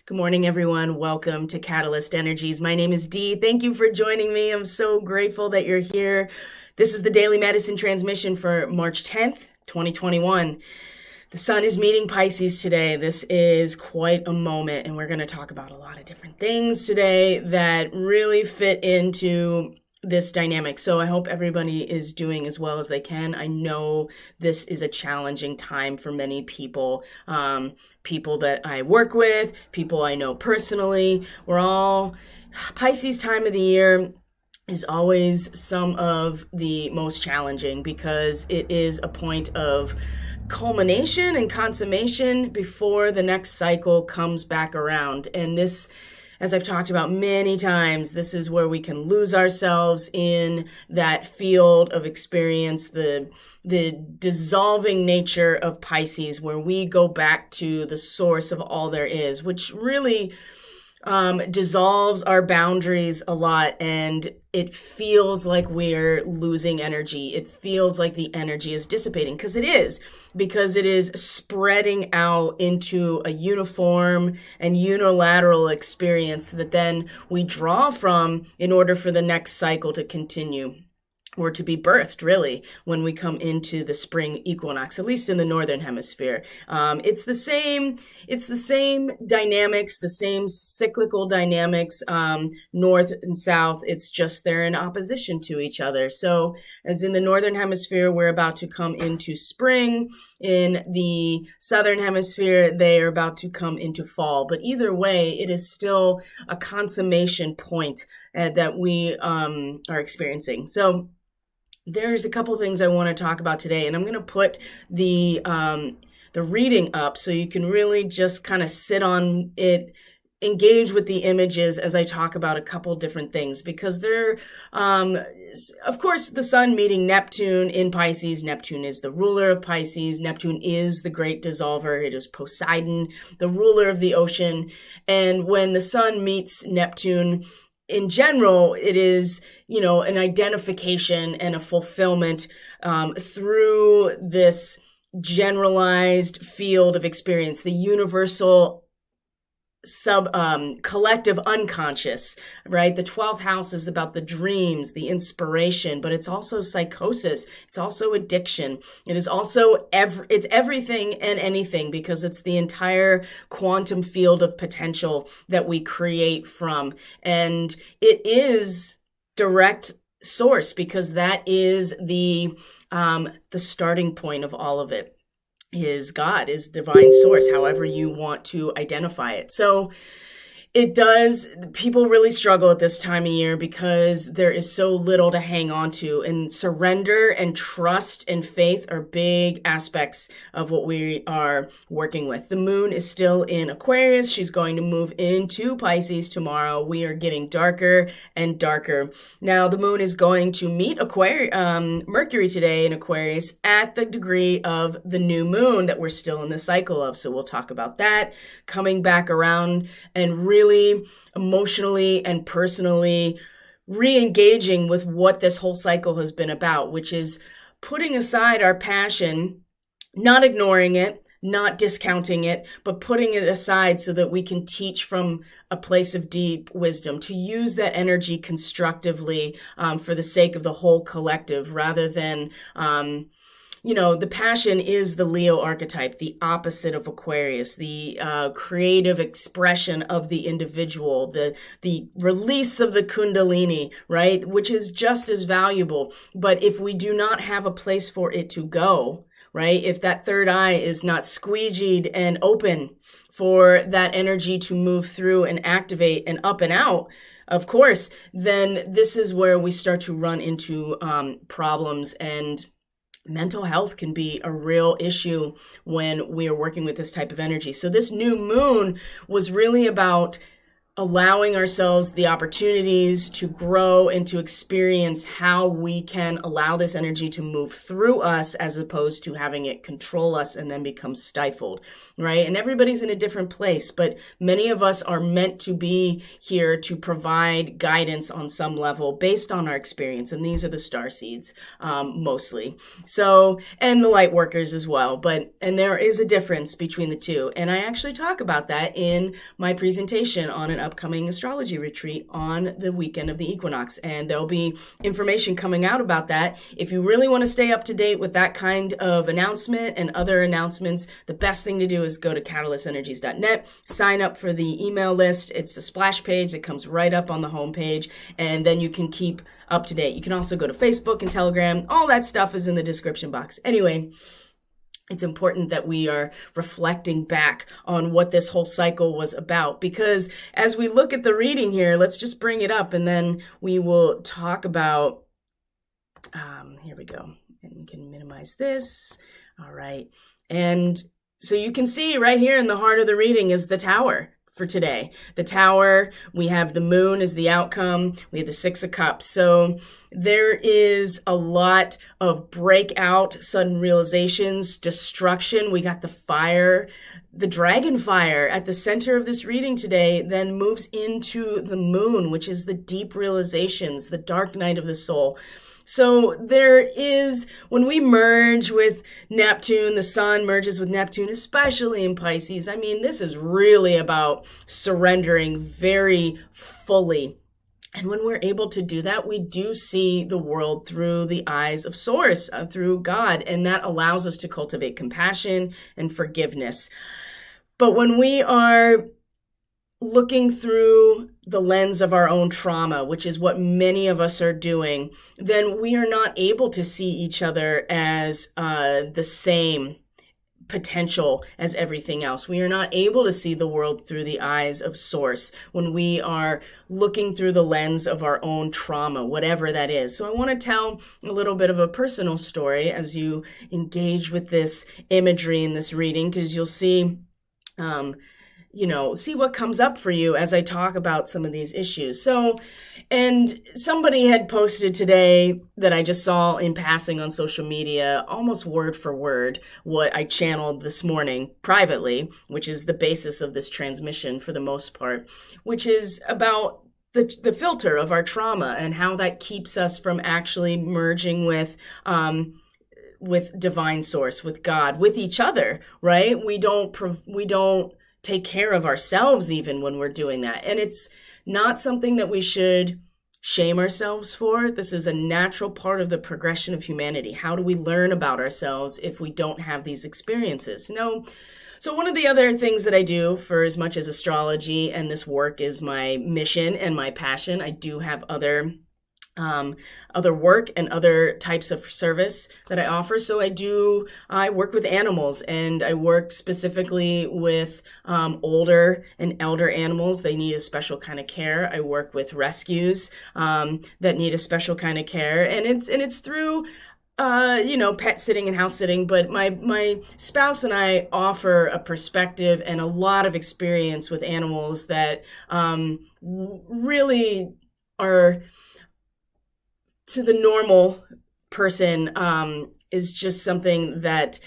Good morning, everyone. Welcome to Catalyst Energies. My name is Dee. Thank you for joining me. I'm so grateful that you're here. This is the Daily Medicine transmission for March 10th, 2021. The sun is meeting Pisces today. This is quite a moment, and we're going to talk about a lot of different things today that really fit into this dynamic. So I hope everybody is doing as well as they can. I know this is a challenging time for many people, people that I work with, people I know personally. Pisces time of the year is always some of the most challenging because it is a point of culmination and consummation before the next cycle comes back around. And this, as I've talked about many times, this is where we can lose ourselves in that field of experience, the dissolving nature of Pisces, where we go back to the source of all there is, which really dissolves our boundaries a lot, and it feels like we're losing energy. It feels like the energy is dissipating because it is spreading out into a uniform and unilateral experience that then we draw from in order for the next cycle to continue, or to be birthed, really, when we come into the spring equinox, at least in the northern hemisphere. It's the same dynamics, the same cyclical dynamics, north and south. It's just they're in opposition to each other. So as in the northern hemisphere, we're about to come into spring. In the southern hemisphere, they are about to come into fall. But either way, it is still a consummation point that we are experiencing. So there's a couple things I want to talk about today, and I'm going to put the reading up so you can really just kind of sit on it, engage with the images as I talk about a couple different things, because they're, of course, the sun meeting Neptune in Pisces. Neptune is the ruler of Pisces. Neptune is the great dissolver. It is Poseidon, the ruler of the ocean. And when the sun meets Neptune, in general, it is, an identification and a fulfillment through this generalized field of experience, the universal collective unconscious, right? The 12th house is about the dreams, the inspiration, but it's also psychosis. It's also addiction. It is also it's everything and anything, because it's the entire quantum field of potential that we create from. And it is direct source, because that is the starting point of all of it. Is God, is divine source, however you want to identify it. So people really struggle at this time of year because there is so little to hang on to, and surrender and trust and faith are big aspects of what we are working with. The moon is still in Aquarius. She's going to move into Pisces tomorrow. We are getting darker and darker. Now, the moon is going to meet Mercury today in Aquarius at the degree of the new moon that we're still in the cycle of. So we'll talk about that coming back around and really emotionally and personally re-engaging with what this whole cycle has been about, which is putting aside our passion, not ignoring it, not discounting it, but putting it aside so that we can teach from a place of deep wisdom, to use that energy constructively for the sake of the whole collective, rather than the passion is the Leo archetype, the opposite of Aquarius, the creative expression of the individual, the release of the Kundalini, right? Which is just as valuable. But if we do not have a place for it to go, right? If that third eye is not squeegeed and open for that energy to move through and activate and up and out, of course, then this is where we start to run into problems, and mental health can be a real issue when we are working with this type of energy. So this new moon was really about allowing ourselves the opportunities to grow and to experience how we can allow this energy to move through us as opposed to having it control us and then become stifled, right? And everybody's in a different place, but many of us are meant to be here to provide guidance on some level based on our experience. And these are the star seeds, mostly. So, and the light workers as well. And there is a difference between the two. And I actually talk about that in my presentation on an upcoming astrology retreat on the weekend of the equinox. And there'll be information coming out about that. If you really want to stay up to date with that kind of announcement and other announcements, the best thing to do is go to catalystenergies.net, sign up for the email list. It's a splash page that comes right up on the homepage, and then you can keep up to date. You can also go to Facebook and Telegram. All that stuff is in the description box. Anyway, it's important that we are reflecting back on what this whole cycle was about, because as we look at the reading here, let's just bring it up and then we will talk about, here we go, and we can minimize this. All right. And so you can see right here in the heart of the reading is the Tower for today. The Tower, we have the Moon as the outcome, we have the Six of Cups. So there is a lot of breakout, sudden realizations, destruction. We got the fire, the dragon fire at the center of this reading today, then moves into the Moon, which is the deep realizations, the dark night of the soul. So there is, when we merge with Neptune, the sun merges with Neptune, especially in Pisces. I mean, this is really about surrendering very fully. And when we're able to do that, we do see the world through the eyes of Source, through God, and that allows us to cultivate compassion and forgiveness. But when we are looking through the lens of our own trauma, which is what many of us are doing, then we are not able to see each other as the same potential as everything else. We are not able to see the world through the eyes of Source when we are looking through the lens of our own trauma, whatever that is. So I want to tell a little bit of a personal story as you engage with this imagery in this reading, because you'll see see what comes up for you as I talk about some of these issues. So, and somebody had posted today that I just saw in passing on social media, almost word for word, what I channeled this morning privately, which is the basis of this transmission for the most part, which is about the filter of our trauma and how that keeps us from actually merging with divine Source, with God, with each other, right? We don't take care of ourselves even when we're doing that. And it's not something that we should shame ourselves for. This is a natural part of the progression of humanity. How do we learn about ourselves if we don't have these experiences? So one of the other things that I do, for as much as astrology and this work is my mission and my passion, I do have other work and other types of service that I offer. So I work with animals, and I work specifically with older and elder animals. They need a special kind of care. I work with rescues that need a special kind of care, and it's through pet sitting and house sitting, but my spouse and I offer a perspective and a lot of experience with animals that really are, to the normal person, is just something that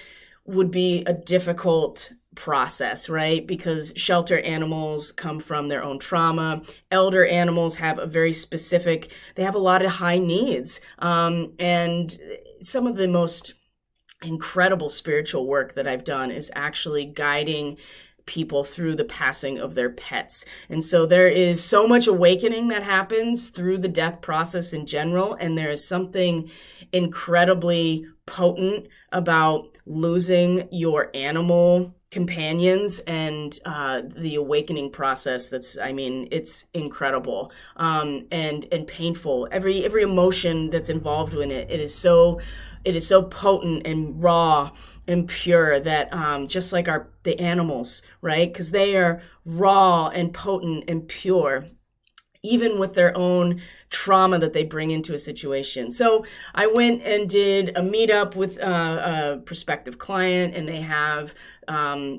would be a difficult process, right? Because shelter animals come from their own trauma. Elder animals have they have a lot of high needs. And some of the most incredible spiritual work that I've done is actually guiding people through the passing of their pets. And so there is so much awakening that happens through the death process in general. And there is something incredibly potent about losing your animal companions and the awakening process. It's incredible and painful. Every emotion that's involved in it, it is so potent and raw and pure that just like the animals, right? Because they are raw and potent and pure, even with their own trauma that they bring into a situation. So I went and did a meetup with a prospective client, and they have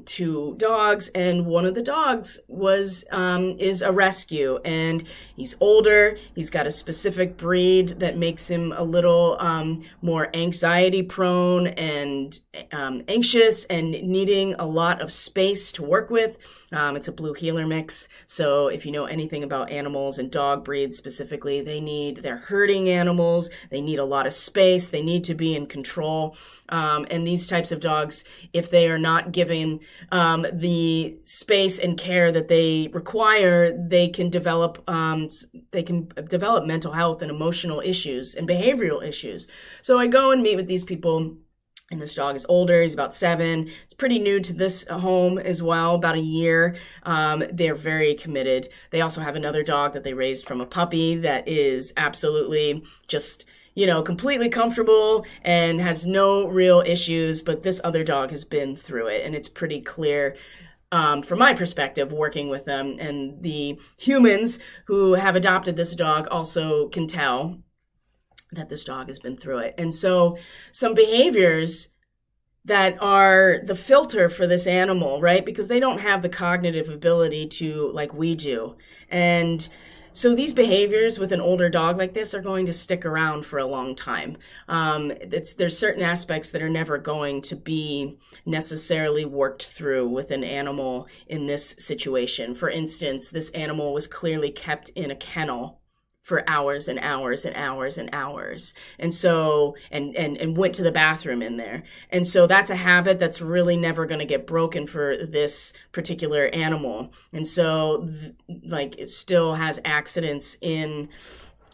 two dogs, and one of the dogs is a rescue, and he's older. He's got a specific breed that makes him a little more anxiety prone and anxious and needing a lot of space to work with. It's a blue heeler mix. So if you know anything about animals and dog breeds specifically, they're herding animals. They need a lot of space. They need to be in control. And these types of dogs, if they are not given the space and care that they require, they can develop mental health and emotional issues and behavioral issues. So I go and meet with these people. And this dog is older. He's about 7. It's pretty new to this home as well, about a year. They're very committed. They also have another dog that they raised from a puppy that is absolutely just, completely comfortable and has no real issues. But this other dog has been through it. And it's pretty clear from my perspective, working with them. And the humans who have adopted this dog also can tell that this dog has been through it. And so some behaviors that are the filter for this animal, right? Because they don't have the cognitive ability to like we do. And so these behaviors with an older dog like this are going to stick around for a long time. There's certain aspects that are never going to be necessarily worked through with an animal in this situation. For instance, this animal was clearly kept in a kennel for hours and hours and hours and hours. And so, and went to the bathroom in there. And so that's a habit that's really never going to get broken for this particular animal. And so it still has accidents in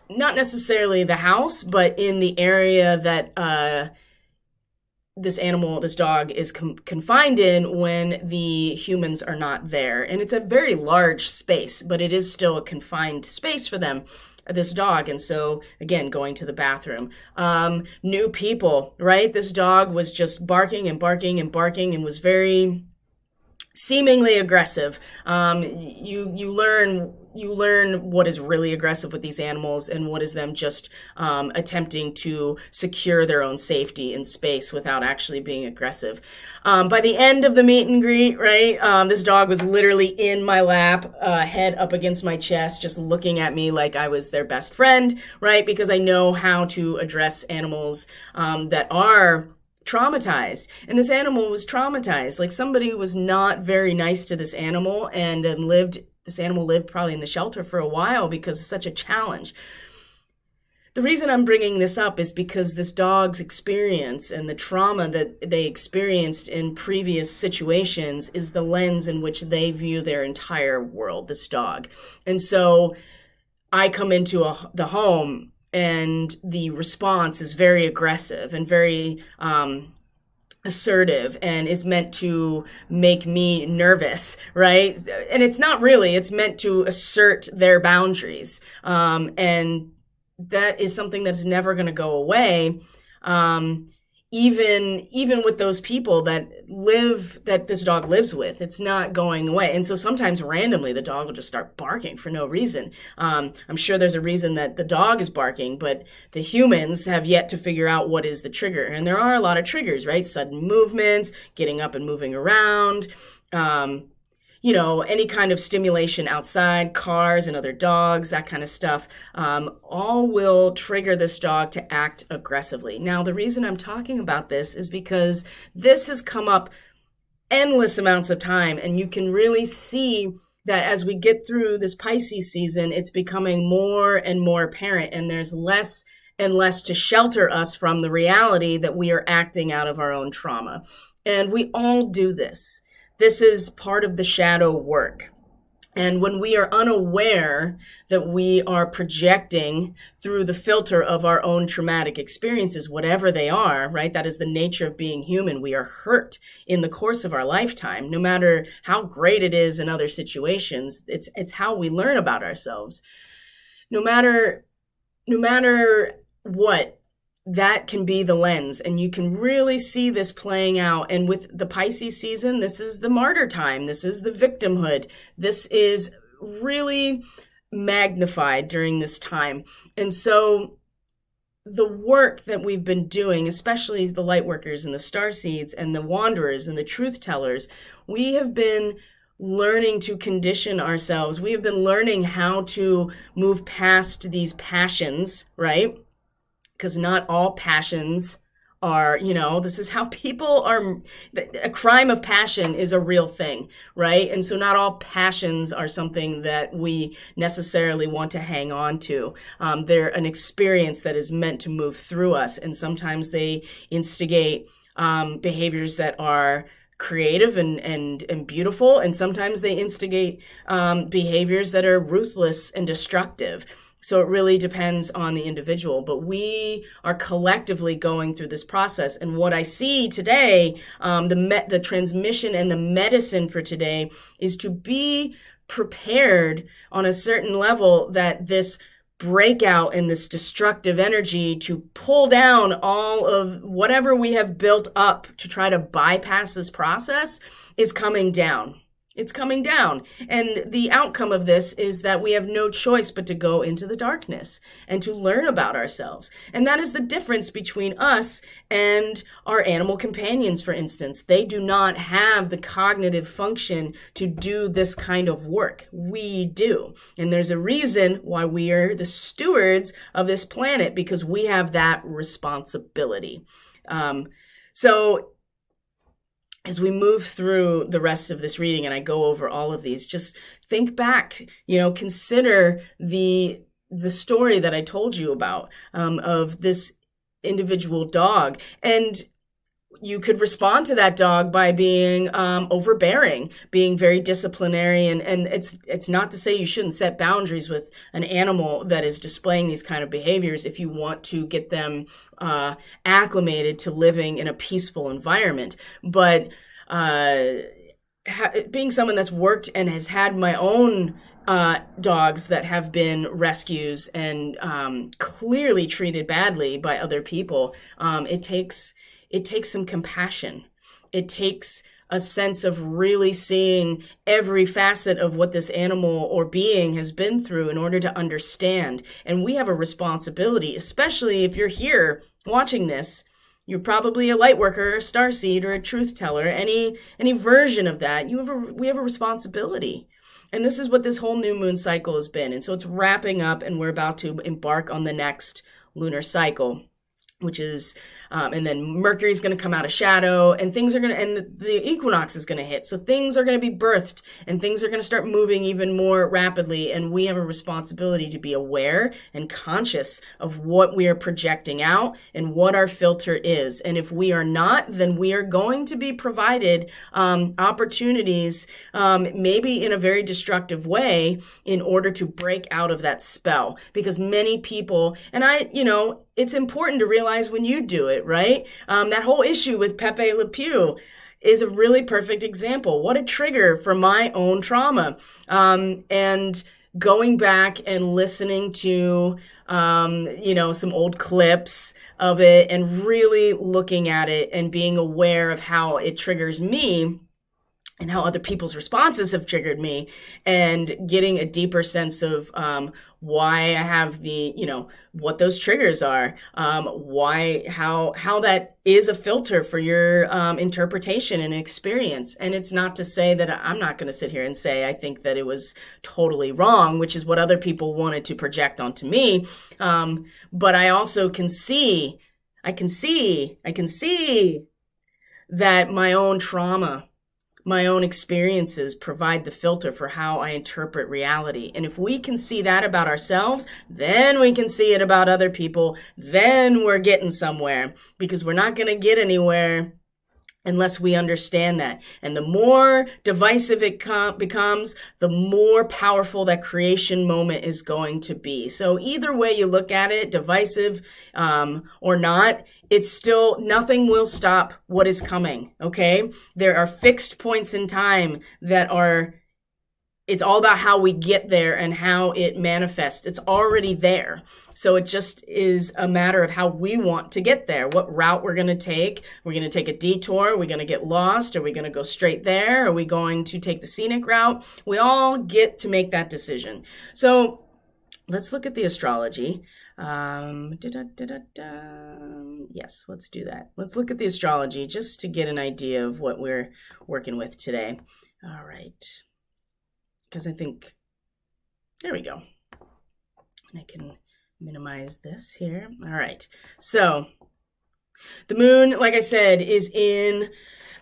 not necessarily the house, but in the area that, this dog is confined in when the humans are not there. And it's a very large space, but it is still a confined space for them, this dog. And so, again, going to the bathroom. New people, right? This dog was just barking and barking and barking and was very seemingly aggressive. You learn what is really aggressive with these animals and what is them just attempting to secure their own safety in space without actually being aggressive. By the end of the meet and greet, right, this dog was literally in my lap, head up against my chest, just looking at me like I was their best friend, right, because I know how to address animals that are traumatized. And this animal was traumatized. Like somebody was not very nice to this animal and then this animal lived probably in the shelter for a while because it's such a challenge. The reason I'm bringing this up is because this dog's experience and the trauma that they experienced in previous situations is the lens in which they view their entire world, this dog. And so I come into the home and the response is very aggressive and very assertive and is meant to make me nervous, right? And it's not really, it's meant to assert their boundaries. And that is something that's never going to go away. Even with those people that this dog lives with, it's not going away. And so sometimes randomly the dog will just start barking for no reason. I'm sure there's a reason that the dog is barking, but the humans have yet to figure out what is the trigger. And there are a lot of triggers, right? Sudden movements, getting up and moving around, any kind of stimulation outside, cars and other dogs, that kind of stuff, all will trigger this dog to act aggressively. Now, the reason I'm talking about this is because this has come up endless amounts of time, and you can really see that as we get through this Pisces season, it's becoming more and more apparent, and there's less and less to shelter us from the reality that we are acting out of our own trauma. And we all do this. This is part of the shadow work. And when we are unaware that we are projecting through the filter of our own traumatic experiences, whatever they are, right? That is the nature of being human. We are hurt in the course of our lifetime, no matter how great it is in other situations. It's how we learn about ourselves. No matter what, that can be the lens, and you can really see this playing out. And with the Pisces season, this is the martyr time. This is the victimhood. This is really magnified during this time. And so the work that we've been doing, especially the light workers and the star seeds and the wanderers and the truth tellers, we have been learning to condition ourselves. We have been learning how to move past these passions, right? Because not all passions are, this is how people are. A crime of passion is a real thing, right? And so not all passions are something that we necessarily want to hang on to. They're an experience that is meant to move through us. And sometimes they instigate behaviors that are creative and beautiful. And sometimes they instigate behaviors that are ruthless and destructive. So it really depends on the individual, but we are collectively going through this process. And what I see today, the transmission and the medicine for today is to be prepared on a certain level that this breakout and this destructive energy to pull down all of whatever we have built up to try to bypass this process is coming down. It's coming down. And the outcome of this is that we have no choice but to go into the darkness and to learn about ourselves. And that is the difference between us and our animal companions, for instance. They do not have the cognitive function to do this kind of work. We do. And there's a reason why we are the stewards of this planet, because we have that responsibility. So as we move through the rest of this reading and I go over all of these, just think back, consider the story that I told you about of this individual dog. And you could respond to that dog by being overbearing, being very disciplinary. And it's not to say you shouldn't set boundaries with an animal that is displaying these kind of behaviors if you want to get them acclimated to living in a peaceful environment. But being someone that's worked and has had my own dogs that have been rescues and clearly treated badly by other people, it takes some compassion. It takes a sense of really seeing every facet of what this animal or being has been through in order to understand. And we have a responsibility, especially if you're here watching this. You're probably a light worker, a starseed, or a truth teller. Any version of that, we have a responsibility. And this is what this whole new moon cycle has been. And so it's wrapping up, and we're about to embark on the next lunar cycle, which is, and then Mercury's going to come out of shadow, and the equinox is going to hit. So things are going to be birthed, and things are going to start moving even more rapidly. And we have a responsibility to be aware and conscious of what we are projecting out and what our filter is. And if we are not, then we are going to be provided opportunities, maybe in a very destructive way, in order to break out of that spell. Because many people, and it's important to realize when you do it, right? That whole issue with Pepe Le Pew is a really perfect example. What a trigger for my own trauma. And going back and listening to, some old clips of it and really looking at it and being aware of how it triggers me and how other people's responses have triggered me, and getting a deeper sense of why I have what those triggers are, how that is a filter for your interpretation and experience. And it's not to say that I'm not going to sit here and say I think that it was totally wrong, which is what other people wanted to project onto me. But I also can see that my own trauma, my own experiences provide the filter for how I interpret reality. And if we can see that about ourselves, then we can see it about other people. Then we're getting somewhere, because we're not going to get anywhere unless we understand that. And the more divisive it becomes, the more powerful that creation moment is going to be. So either way you look at it, divisive or not, it's still, nothing will stop what is coming, okay? There are fixed points in time that are, it's all about how we get there and how it manifests. It's already there. So it just is a matter of how we want to get there, what route we're going to take. We're going to take a detour. Are we going to get lost? Are we going to go straight there? Are we going to take the scenic route? We all get to make that decision. So let's look at the astrology. Yes, let's do that. Let's look at the astrology just to get an idea of what we're working with today. All right. Because I think, there we go. And I can minimize this here. All right. So the moon, like I said,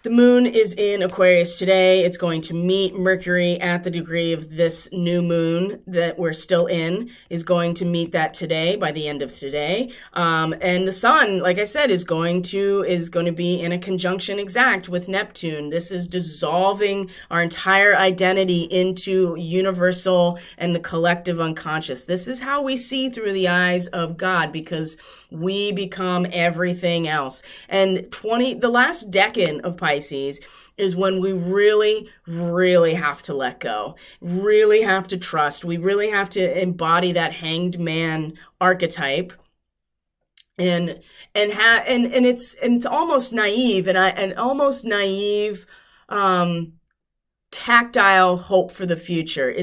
the moon is in Aquarius today. It's going to meet Mercury at the degree of this new moon that we're still in, is going to meet that today by the end of today. And the sun, like I said, is going to be in a conjunction exact with Neptune. This is dissolving our entire identity into universal and the collective unconscious. This is how we see through the eyes of God, because we become everything else. And the last decan of Pisces is when we really, really have to let go, really have to trust. We really have to embody that hanged man archetype. And it's almost naive and almost naive, tactile hope for the future.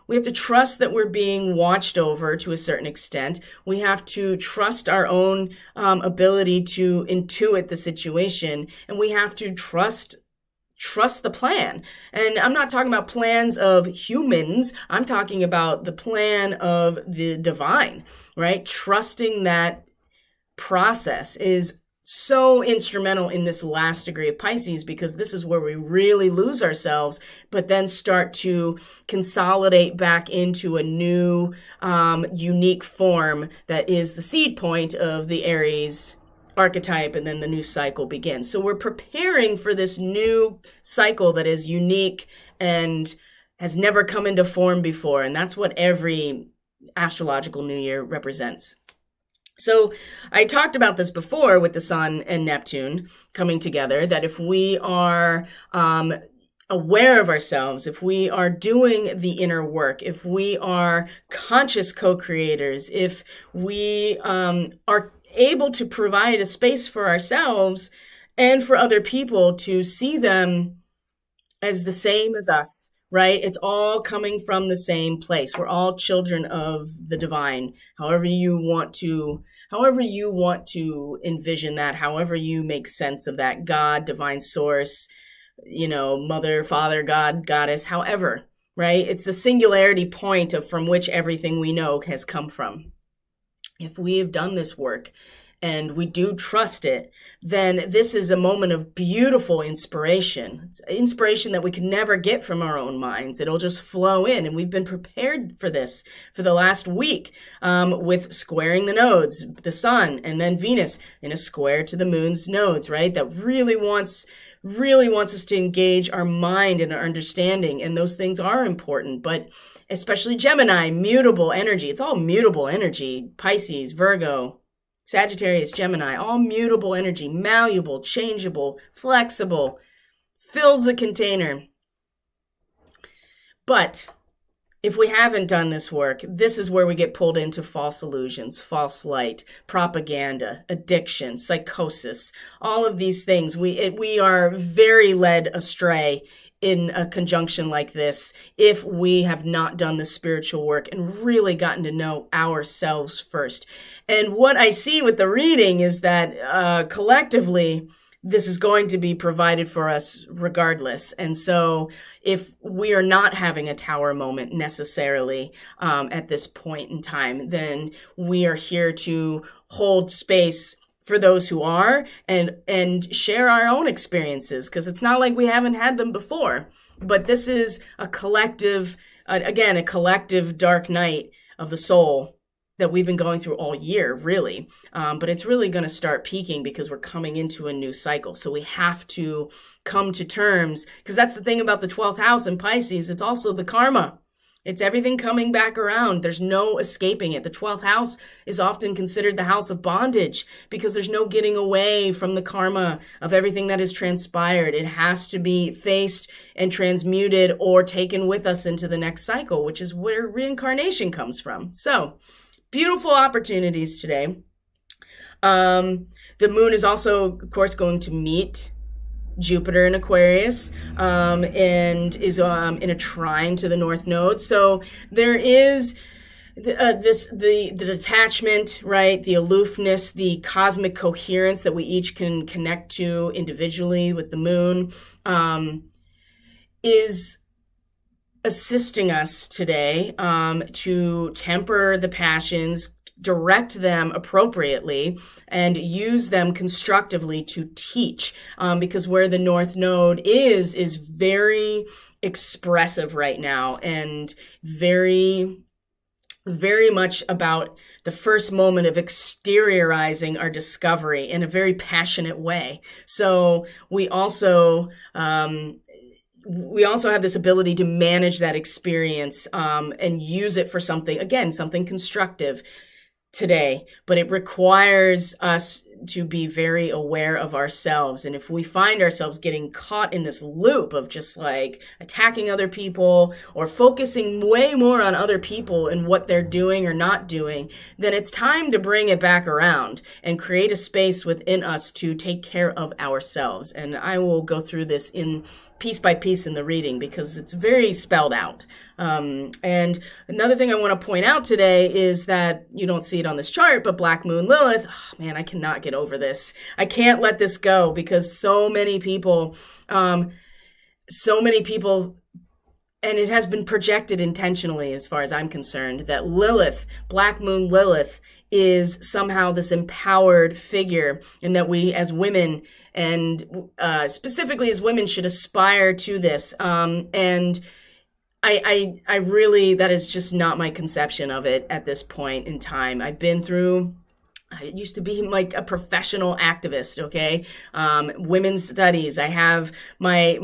We have to trust that we're being watched over to a certain extent. We have to trust our own ability to intuit the situation, and we have to trust the plan. And I'm not talking about plans of humans. I'm talking about the plan of the divine, right? Trusting that process is so instrumental in this last degree of Pisces, because this is where we really lose ourselves, but then start to consolidate back into a new, unique form that is the seed point of the Aries archetype, and then the new cycle begins. So we're preparing for this new cycle that is unique and has never come into form before, and that's what every astrological new year represents. So I talked about this before with the Sun and Neptune coming together, that if we are aware of ourselves, if we are doing the inner work, if we are conscious co-creators, if we are able to provide a space for ourselves and for other people to see them as the same as us, right? It's all coming from the same place. We're all children of the divine. However you want to envision that, however you make sense of that, God, divine source, mother, father, God, goddess, however, right? It's the singularity point from which everything we know has come from. If we have done this work and we do trust it, then this is a moment of beautiful inspiration. It's inspiration that we can never get from our own minds. It'll just flow in. And we've been prepared for this for the last week, with squaring the nodes, the sun and then Venus in a square to the moon's nodes, right? That really wants us to engage our mind and our understanding. And those things are important, but especially Gemini, mutable energy. It's all mutable energy. Pisces, Virgo, Sagittarius, Gemini, all mutable energy, malleable, changeable, flexible, fills the container. But if we haven't done this work, this is where we get pulled into false illusions, false light, propaganda, addiction, psychosis, all of these things. We are very led astray in a conjunction like this if we have not done the spiritual work and really gotten to know ourselves first. And what I see with the reading is that collectively, this is going to be provided for us regardless. And so if we are not having a tower moment necessarily at this point in time, then we are here to hold space for those who are and share our own experiences, because it's not like we haven't had them before. But this is a collective, again, a collective dark night of the soul that we've been going through all year, really. But it's really going to start peaking because we're coming into a new cycle. So we have to come to terms, because that's the thing about the 12th house in Pisces. It's also the karma. It's everything coming back around. There's no escaping it. The 12th house is often considered the house of bondage because there's no getting away from the karma of everything that has transpired. It has to be faced and transmuted or taken with us into the next cycle, which is where reincarnation comes from. So, beautiful opportunities today. The moon is also, of course, going to meet Jupiter in Aquarius, and is in a trine to the North Node. So there is the detachment, right? The aloofness, the cosmic coherence that we each can connect to individually with the moon, is assisting us today to temper the passions, direct them appropriately, and use them constructively to teach. Because where the North Node is very expressive right now, and very, very much about the first moment of exteriorizing our discovery in a very passionate way. So we also have this ability to manage that experience and use it for something, again, something constructive today. But it requires us to be very aware of ourselves. And if we find ourselves getting caught in this loop of just like attacking other people or focusing way more on other people and what they're doing or not doing, then it's time to bring it back around and create a space within us to take care of ourselves. And I will go through this in piece by piece in the reading because it's very spelled out. And another thing I want to point out today is that you don't see it on this chart, but Black Moon Lilith, oh man, I cannot get over this. I can't let this go because so many people, and it has been projected intentionally as far as I'm concerned, that Lilith, Black Moon Lilith, is somehow this empowered figure, and that we as women, and specifically as women, should aspire to this. And I really, that is just not my conception of it at this point in time. I used to be like a professional activist, okay? Women's studies. I have my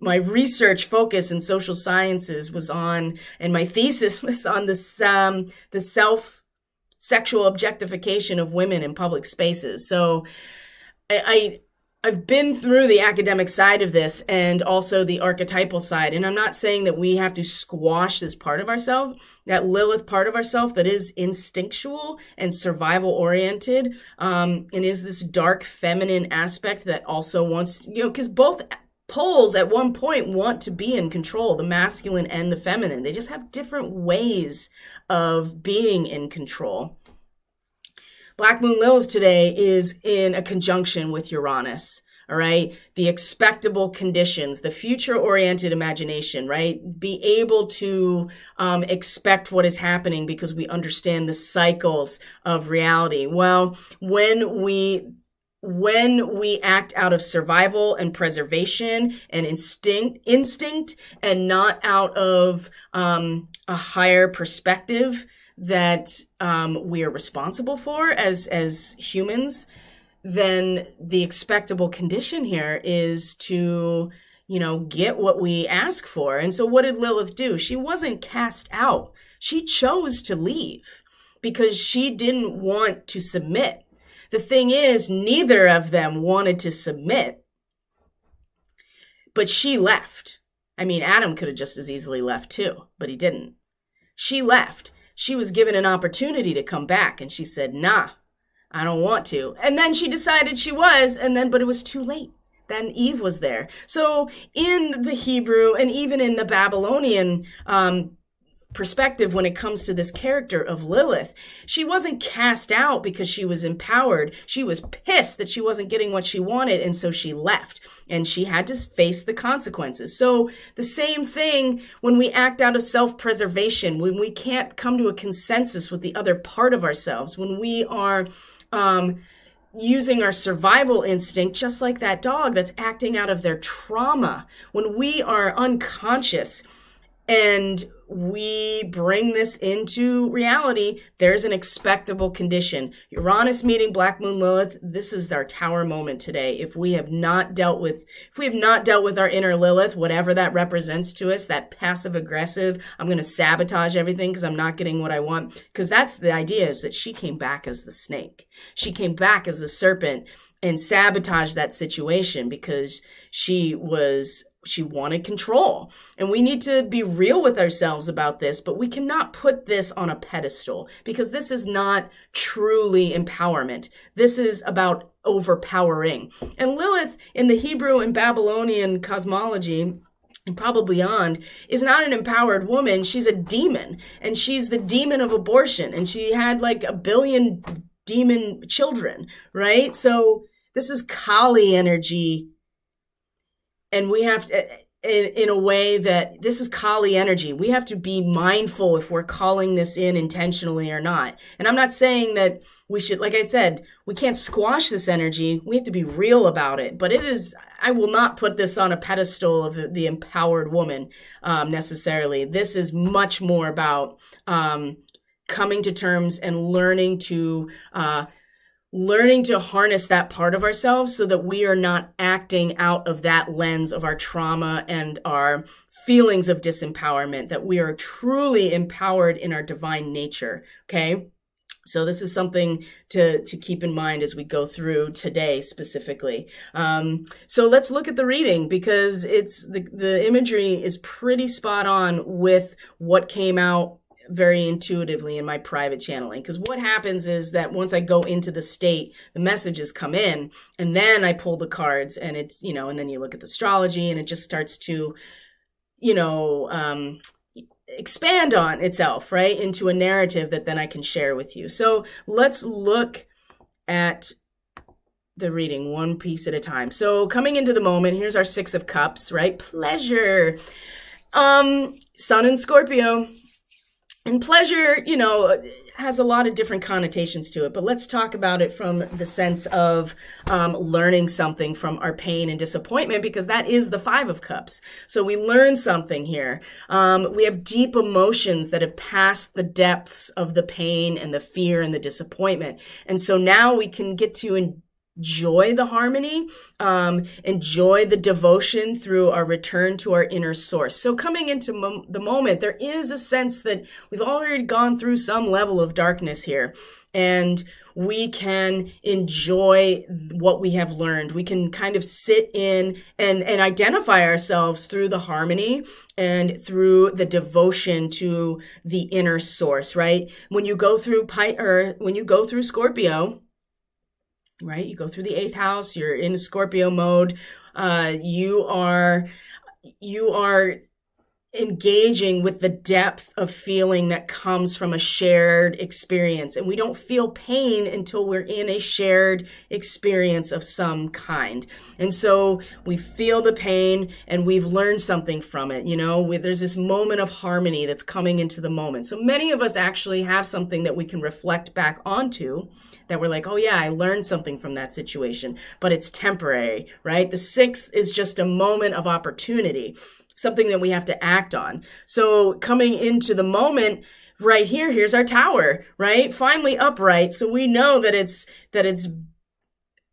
research focus in social sciences was on, and my thesis was on this, the sexual objectification of women in public spaces. So I've been through the academic side of this and also the archetypal side. And I'm not saying that we have to squash this part of ourselves, that Lilith part of ourselves that is instinctual and survival oriented, and is this dark feminine aspect that also wants, because both poles at one point want to be in control, the masculine and the feminine. They just have different ways of being in control. Black Moon Lilith today is in a conjunction with Uranus, all right? The expectable conditions, the future-oriented imagination, right? Be able to expect what is happening because we understand the cycles of reality. Well, when we act out of survival and preservation and instinct and not out of a higher perspective that we are responsible for as humans, then the expectable condition here is to, get what we ask for. And so what did Lilith do? She wasn't cast out. She chose to leave because she didn't want to submit. The thing is, neither of them wanted to submit, but she left. I mean, Adam could have just as easily left too, but he didn't. She left. She was given an opportunity to come back, and she said, nah, I don't want to. And then she decided she was, but it was too late. Then Eve was there. So in the Hebrew and even in the Babylonian perspective, when it comes to this character of Lilith, she wasn't cast out because she was empowered. She was pissed that she wasn't getting what she wanted, and so she left, and she had to face the consequences. So the same thing when we act out of self-preservation, when we can't come to a consensus with the other part of ourselves, when we are using our survival instinct, just like that dog that's acting out of their trauma, when we are unconscious and we bring this into reality, there's an expectable condition. Uranus meeting Black Moon Lilith, this is our tower moment today. If we have not dealt with our inner Lilith, whatever that represents to us, that passive aggressive, I'm going to sabotage everything because I'm not getting what I want. Because that's the idea, is that she came back as the snake. She came back as the serpent and sabotaged that situation because she wanted control. And we need to be real with ourselves about this, but we cannot put this on a pedestal because this is not truly empowerment. This is about overpowering. And Lilith in the Hebrew and Babylonian cosmology and probably beyond, is not an empowered woman. She's a demon, and she's the demon of abortion, and she had like 1 billion demon children, right? So this is Kali energy, and we have to, in a way that this is Kali energy. We have to be mindful if we're calling this in intentionally or not. And I'm not saying that we should, like I said, we can't squash this energy. We have to be real about it. But it is, I will not put this on a pedestal of the empowered woman necessarily. This is much more about coming to terms and learning to harness that part of ourselves so that we are not acting out of that lens of our trauma and our feelings of disempowerment, that we are truly empowered in our divine nature. Okay. So this is something to keep in mind as we go through today specifically. So let's look at the reading, because it's the imagery is pretty spot on with what came out very intuitively in my private channeling. Because what happens is that once I go into the state, the messages come in, and then I pull the cards, and it's, and then you look at the astrology, and it just starts to, expand on itself, right, into a narrative that then I can share with you. So let's look at the reading one piece at a time. So coming into the moment, here's our 6 of Cups, right? Pleasure. Sun in Scorpio. And pleasure, has a lot of different connotations to it, but let's talk about it from the sense of learning something from our pain and disappointment, because that is the 5 of Cups. So we learn something here. We have deep emotions that have passed the depths of the pain and the fear and the disappointment. And so now we can get to enjoy the harmony, enjoy the devotion through our return to our inner source. So coming into the moment, there is a sense that we've already gone through some level of darkness here, and we can enjoy what we have learned. We can kind of sit in and identify ourselves through the harmony and through the devotion to the inner source, right? When you go through Scorpio, right? You go through the 8th house, you're in Scorpio mode. You are engaging with the depth of feeling that comes from a shared experience. And we don't feel pain until we're in a shared experience of some kind. And so we feel the pain and we've learned something from it. There's this moment of harmony that's coming into the moment. So many of us actually have something that we can reflect back onto, that we're like, oh yeah, I learned something from that situation, but it's temporary, right? The 6th is just a moment of opportunity, something that we have to act on. So coming into the moment right here, here's our tower, right? Finally upright. So we know that it's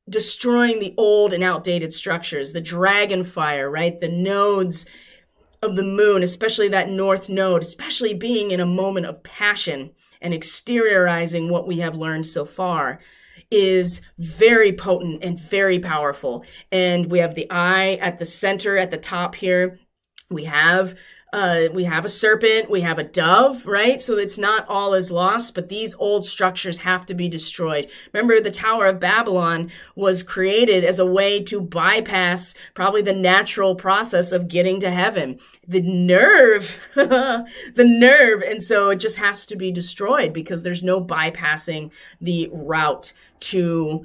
destroying the old and outdated structures, the dragon fire, right? The nodes of the moon, especially that north node, especially being in a moment of passion and exteriorizing what we have learned so far, is very potent and very powerful. And we have the eye at the center, at the top here. We have a serpent, we have a dove, right? So it's not all is lost, but these old structures have to be destroyed. Remember, the Tower of Babylon was created as a way to bypass probably the natural process of getting to heaven. The nerve. And so it just has to be destroyed, because there's no bypassing the route to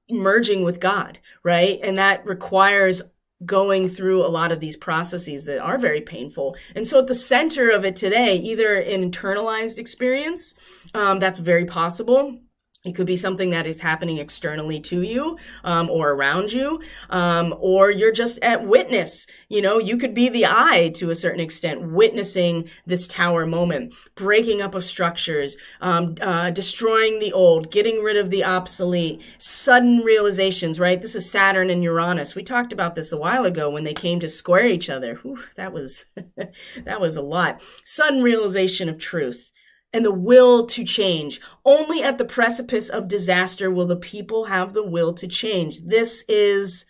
merging with God, right? And that requires going through a lot of these processes that are very painful. And so at the center of it today, either an internalized experience, that's very possible. It could be something that is happening externally to you, or around you, or you're just at witness. You could be the eye to a certain extent, witnessing this tower moment, breaking up of structures, destroying the old, getting rid of the obsolete, sudden realizations, right? This is Saturn and Uranus. We talked about this a while ago when they came to square each other. Whew, that was a lot. Sudden realization of truth. And the will to change. Only at the precipice of disaster will the people have the will to change. This is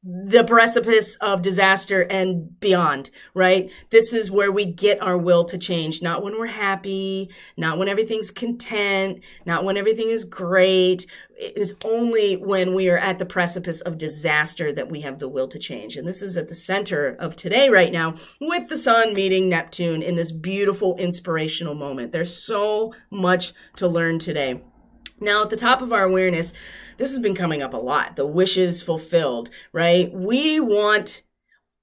the precipice of disaster and beyond, right? This is where we get our will to change, not when we're happy, not when everything's content, not when everything is great. It's only when we are at the precipice of disaster that we have the will to change. And this is at the center of today right now with the sun meeting Neptune in this beautiful inspirational moment. There's so much to learn today. Now, at the top of our awareness, this has been coming up a lot, the wishes fulfilled, right? We want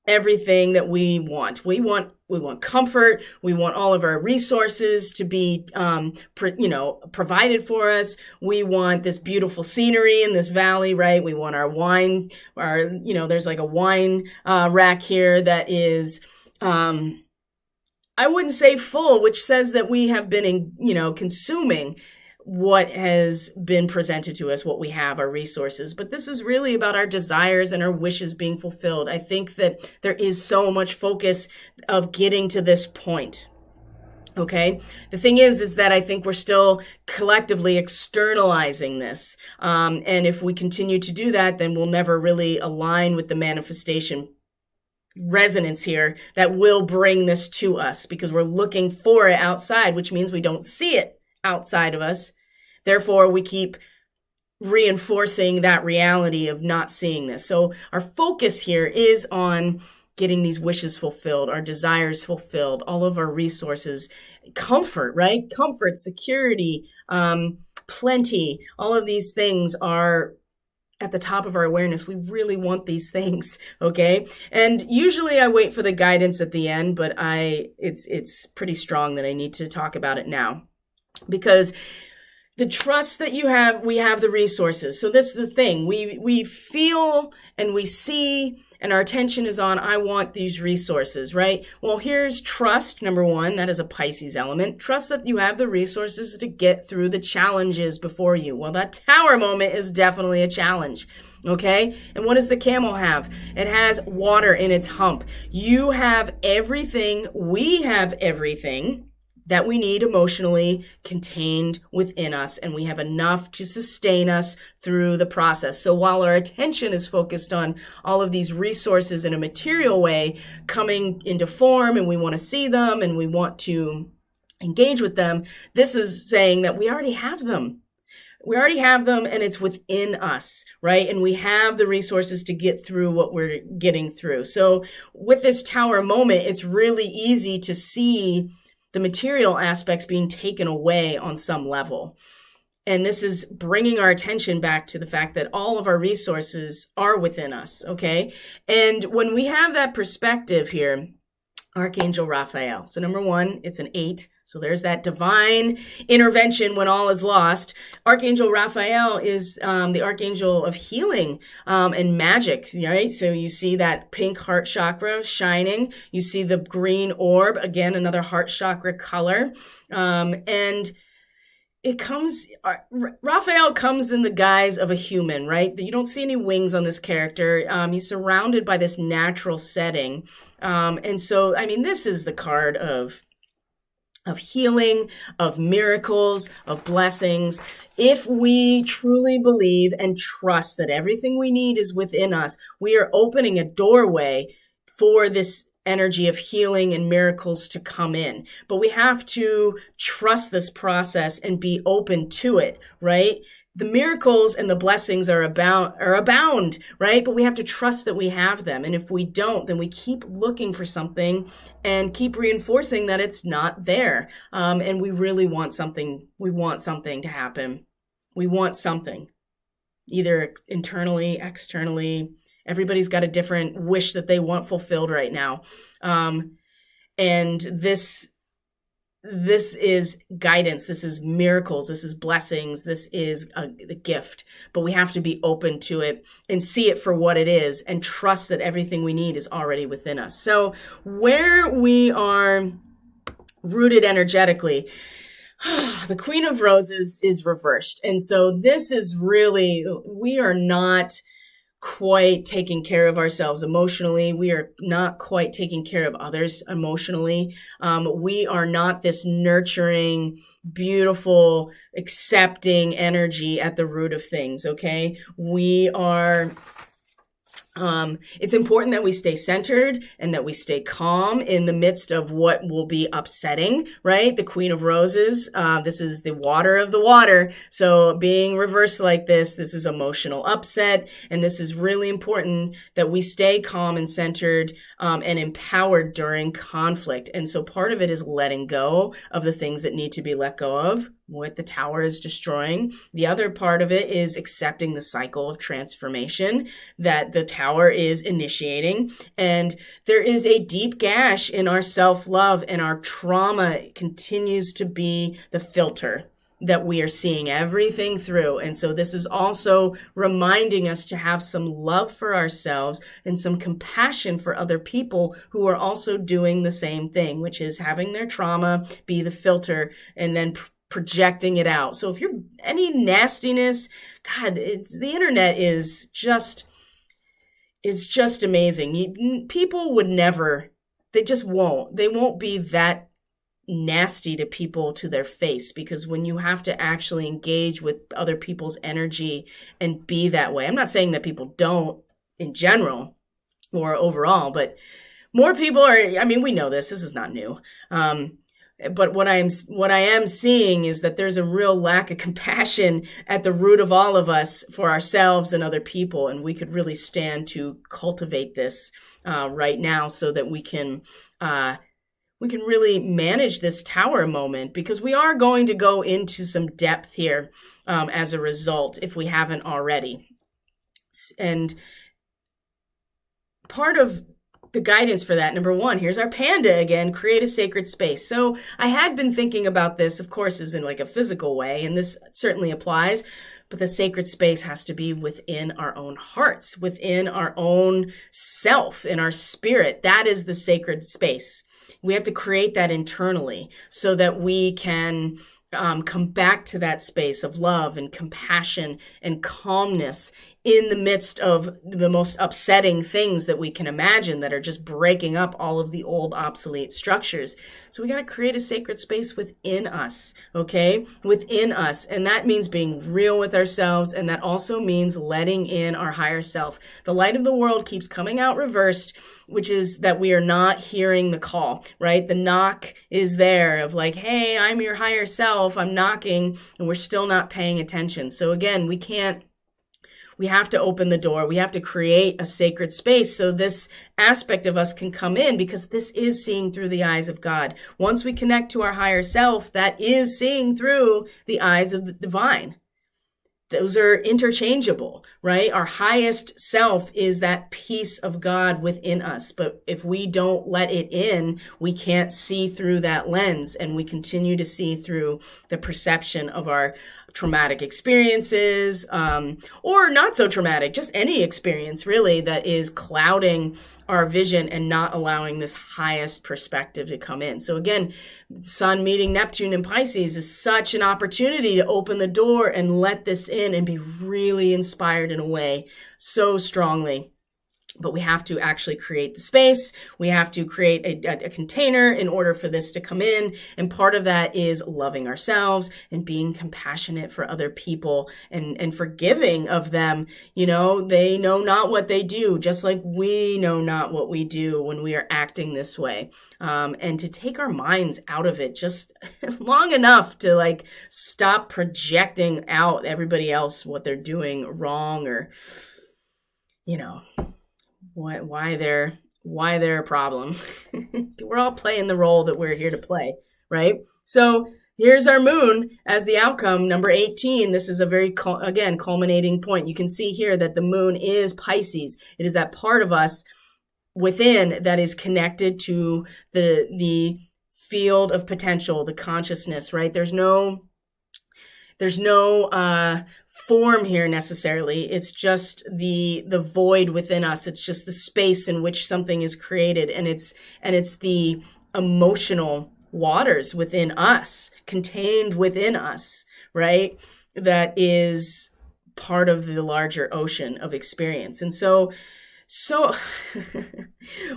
everything that we want. We want comfort. We want all of our resources to be, provided for us. We want this beautiful scenery in this valley, right? We want our wine, there's like a wine rack here that is, I wouldn't say full, which says that we have been, consuming what has been presented to us, what we have, our resources. But this is really about our desires and our wishes being fulfilled. I think that there is so much focus of getting to this point. Okay. The thing is that I think we're still collectively externalizing this. And if we continue to do that, then we'll never really align with the manifestation resonance here that will bring this to us, because we're looking for it outside, which means we don't see it outside of us. Therefore, we keep reinforcing that reality of not seeing this. So our focus here is on getting these wishes fulfilled, our desires fulfilled, all of our resources, comfort, right? Comfort, security, plenty, all of these things are at the top of our awareness. We really want these things, okay? And usually I wait for the guidance at the end, but it's pretty strong that I need to talk about it now. Because the trust that you have, we have the resources. So that's the thing. We feel and we see, and our attention is on, I want these resources, right? Well, here's trust, number one. That is a Pisces element. Trust that you have the resources to get through the challenges before you. Well, that tower moment is definitely a challenge, okay? And what does the camel have? It has water in its hump. You have everything. We have everything that we need emotionally contained within us, and we have enough to sustain us through the process. So while our attention is focused on all of these resources in a material way coming into form, and we want to see them and we want to engage with them, this is saying that we already have them. We already have them, and it's within us, right? And we have the resources to get through what we're getting through. So with this tower moment, it's really easy to see the material aspects being taken away on some level. And this is bringing our attention back to the fact that all of our resources are within us, okay? And when we have that perspective here, Archangel Raphael. So number one, it's an 8. So there's that divine intervention when all is lost. Archangel Raphael is the archangel of healing and magic, right? So you see that pink heart chakra shining. You see the green orb, again, another heart chakra color. And it comes, Raphael comes in the guise of a human, right? You don't see any wings on this character. He's surrounded by this natural setting. And so, I mean, this is the card of healing, of miracles, of blessings. If we truly believe and trust that everything we need is within us, we are opening a doorway for this energy of healing and miracles to come in. But we have to trust this process and be open to it, right? The miracles and the blessings are abound, right? But we have to trust that we have them. And if we don't, then we keep looking for something and keep reinforcing that it's not there. And we really want something. We want something to happen. We want something, either internally, externally. Everybody's got a different wish that they want fulfilled right now. And this is guidance. This is miracles. This is blessings. This is a gift. But we have to be open to it and see it for what it is and trust that everything we need is already within us. So where we are rooted energetically, the Queen of Roses is reversed. And so this is really, we are not quite taking care of ourselves emotionally. We are not quite taking care of others emotionally. We are not this nurturing, beautiful, accepting energy at the root of things, okay? We are It's important that we stay centered and that we stay calm in the midst of what will be upsetting, right? The Queen of Roses, this is the water of the water. So being reversed like this is emotional upset. And this is really important that we stay calm and centered and empowered during conflict. And so part of it is letting go of the things that need to be let go of, what the tower is destroying. The other part of it is accepting the cycle of transformation that the tower is initiating. And there is a deep gash in our self-love, and our trauma continues to be the filter that we are seeing everything through. And so this is also reminding us to have some love for ourselves and some compassion for other people who are also doing the same thing, which is having their trauma be the filter and then projecting it out. So if you're any nastiness, God, the internet is just amazing. People would never, they just won't. They won't be that nasty to people to their face, because when you have to actually engage with other people's energy and be that way, I'm not saying that people don't in general or overall, but more people are, I mean, we know this is not new. But what I am seeing is that there's a real lack of compassion at the root of all of us for ourselves and other people. And we could really stand to cultivate this right now so that we can really manage this tower moment, because we are going to go into some depth here as a result, if we haven't already. And part of the guidance for that, number one, here's our panda again, create a sacred space. So I had been thinking about this, of course, as in like a physical way, and this certainly applies, but the sacred space has to be within our own hearts, within our own self, in our spirit. That is the sacred space. We have to create that internally so that we can come back to that space of love and compassion and calmness in the midst of the most upsetting things that we can imagine that are just breaking up all of the old obsolete structures. So we got to create a sacred space within us, okay? Within us. And that means being real with ourselves. And that also means letting in our higher self. The light of the world keeps coming out reversed, which is that we are not hearing the call, right? The knock is there of like, hey, I'm your higher self. I'm knocking, and we're still not paying attention. So again, we have to open the door. We have to create a sacred space so this aspect of us can come in, because this is seeing through the eyes of God. Once we connect to our higher self, that is seeing through the eyes of the divine. Those are interchangeable, right? Our highest self is that piece of God within us. But if we don't let it in, we can't see through that lens, and we continue to see through the perception of our traumatic experiences, or not so traumatic, just any experience really that is clouding our vision and not allowing this highest perspective to come in. So again, Sun meeting Neptune in Pisces is such an opportunity to open the door and let this in and be really inspired in a way so strongly. But we have to actually create the space. We have to create a container in order for this to come in. And part of that is loving ourselves and being compassionate for other people and forgiving of them. You know, they know not what they do, just like we know not what we do when we are acting this way. And to take our minds out of it just long enough to like stop projecting out everybody else what they're doing wrong, or, you know, why they're a problem. We're all playing the role that we're here to play, right? So here's our moon as the outcome, number 18. This is a very, again, culminating point. You can see here that the moon is Pisces. It is that part of us within that is connected to the field of potential, the consciousness, right? There's no form here necessarily. It's just the void within us. It's just the space in which something is created, and it's the emotional waters within us, contained within us, right? That is part of the larger ocean of experience. And so So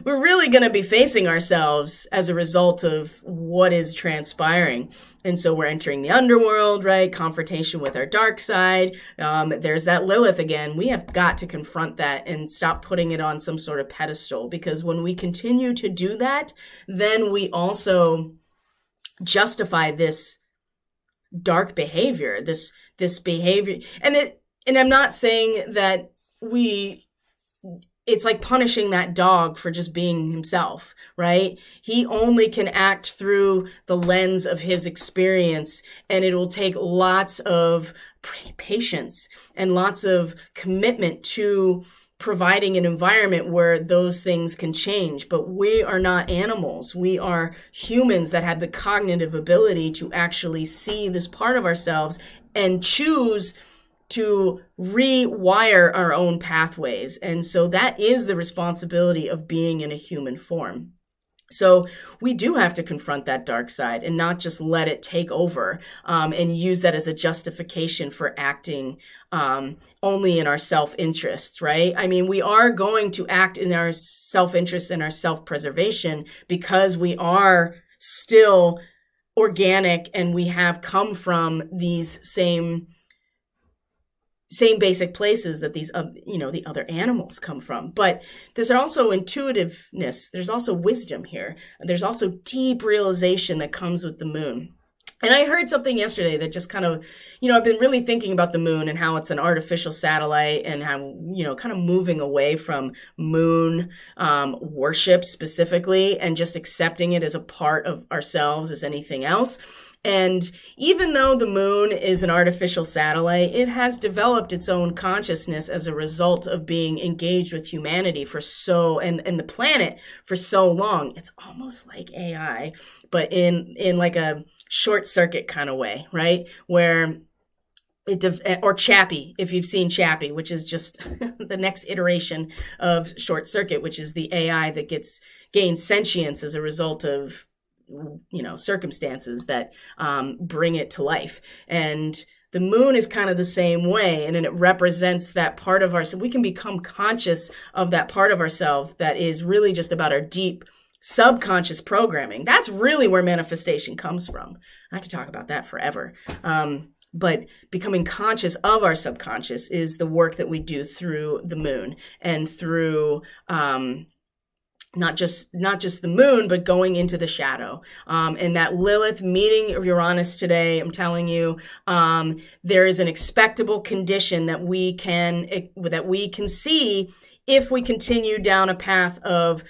we're really going to be facing ourselves as a result of what is transpiring. And so we're entering the underworld, right? Confrontation with our dark side. There's that Lilith again. We have got to confront that and stop putting it on some sort of pedestal, because when we continue to do that, then we also justify this dark behavior, this behavior. And I'm not saying that it's like punishing that dog for just being himself, right? He only can act through the lens of his experience, and it will take lots of patience and lots of commitment to providing an environment where those things can change. But we are not animals. We are humans that have the cognitive ability to actually see this part of ourselves and choose to rewire our own pathways. And so that is the responsibility of being in a human form. So we do have to confront that dark side and not just let it take over and use that as a justification for acting only in our self-interest, right? I mean, we are going to act in our self-interest and our self-preservation because we are still organic and we have come from these same basic places that these, the other animals come from. But there's also intuitiveness. There's also wisdom here. There's also deep realization that comes with the moon. And I heard something yesterday that just kind of, I've been really thinking about the moon and how it's an artificial satellite and how, kind of moving away from moon worship specifically and just accepting it as a part of ourselves as anything else. And even though the moon is an artificial satellite, it has developed its own consciousness as a result of being engaged with humanity and the planet for so long. It's almost like AI, but in like a short circuit kind of way, right? Where or Chappie, if you've seen Chappie, which is just the next iteration of short circuit, which is the AI that gains sentience as a result of circumstances that bring it to life. And the moon is kind of the same way, and it represents that part of ourselves. We can become conscious of that part of ourselves that is really just about our deep subconscious programming. That's really where manifestation comes from. I could talk about that forever. But becoming conscious of our subconscious is the work that we do through the moon and through not just the moon, but going into the shadow. And that Lilith meeting Uranus today, I'm telling you, there is an expectable condition that we can see if we continue down a path of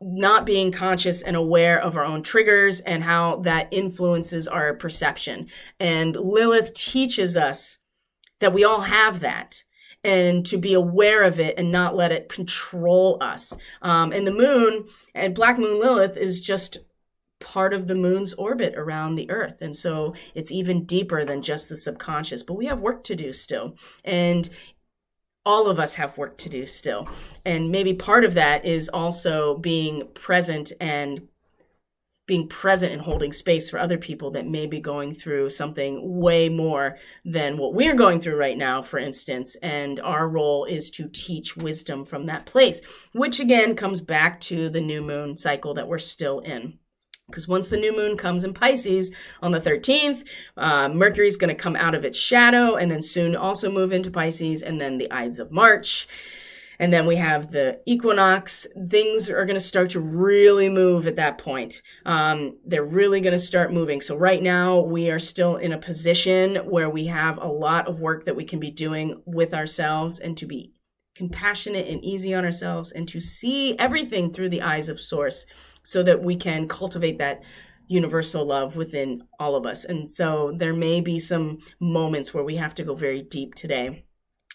not being conscious and aware of our own triggers and how that influences our perception. And Lilith teaches us that we all have that, and to be aware of it and not let it control us. And the moon and Black Moon Lilith is just part of the moon's orbit around the earth. And so it's even deeper than just the subconscious, but we have work to do still. And all of us have work to do still. And maybe part of that is also being present and holding space for other people that may be going through something way more than what we're going through right now, for instance. And our role is to teach wisdom from that place, which again comes back to the new moon cycle that we're still in. Because once the new moon comes in Pisces on the 13th, Mercury is going to come out of its shadow and then soon also move into Pisces, and then the Ides of March. And then we have the equinox. Things are going to start to really move at that point. They're really going to start moving. So right now we are still in a position where we have a lot of work that we can be doing with ourselves, and to be compassionate and easy on ourselves, and to see everything through the eyes of Source, so that we can cultivate that universal love within all of us. And so there may be some moments where we have to go very deep today.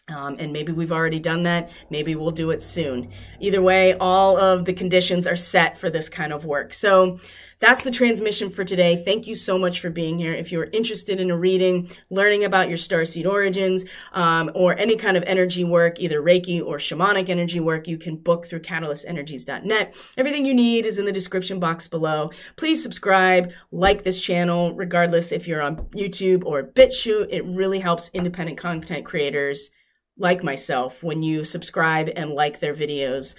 And maybe we've already done that. Maybe we'll do it soon. Either way, all of the conditions are set for this kind of work. So that's the transmission for today. Thank you so much for being here. If you're interested in a reading, learning about your starseed origins, or any kind of energy work, either Reiki or shamanic energy work, you can book through catalystenergies.net. Everything you need is in the description box below. Please subscribe, like this channel, regardless if you're on YouTube or BitChute. It really helps independent content creators like myself when you subscribe and like their videos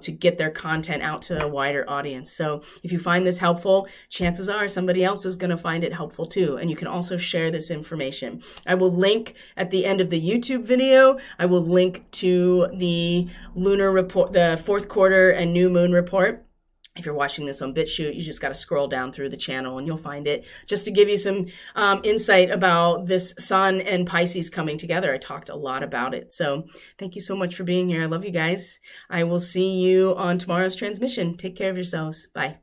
to get their content out to a wider audience. So if you find this helpful, chances are somebody else is going to find it helpful too. And you can also share this information. I will link at the end of the YouTube video, I will link to the lunar report, the fourth quarter and new moon report. If you're watching this on BitChute, you just got to scroll down through the channel and you'll find it, just to give you some insight about this Sun and Pisces coming together. I talked a lot about it. So thank you so much for being here. I love you guys. I will see you on tomorrow's transmission. Take care of yourselves. Bye.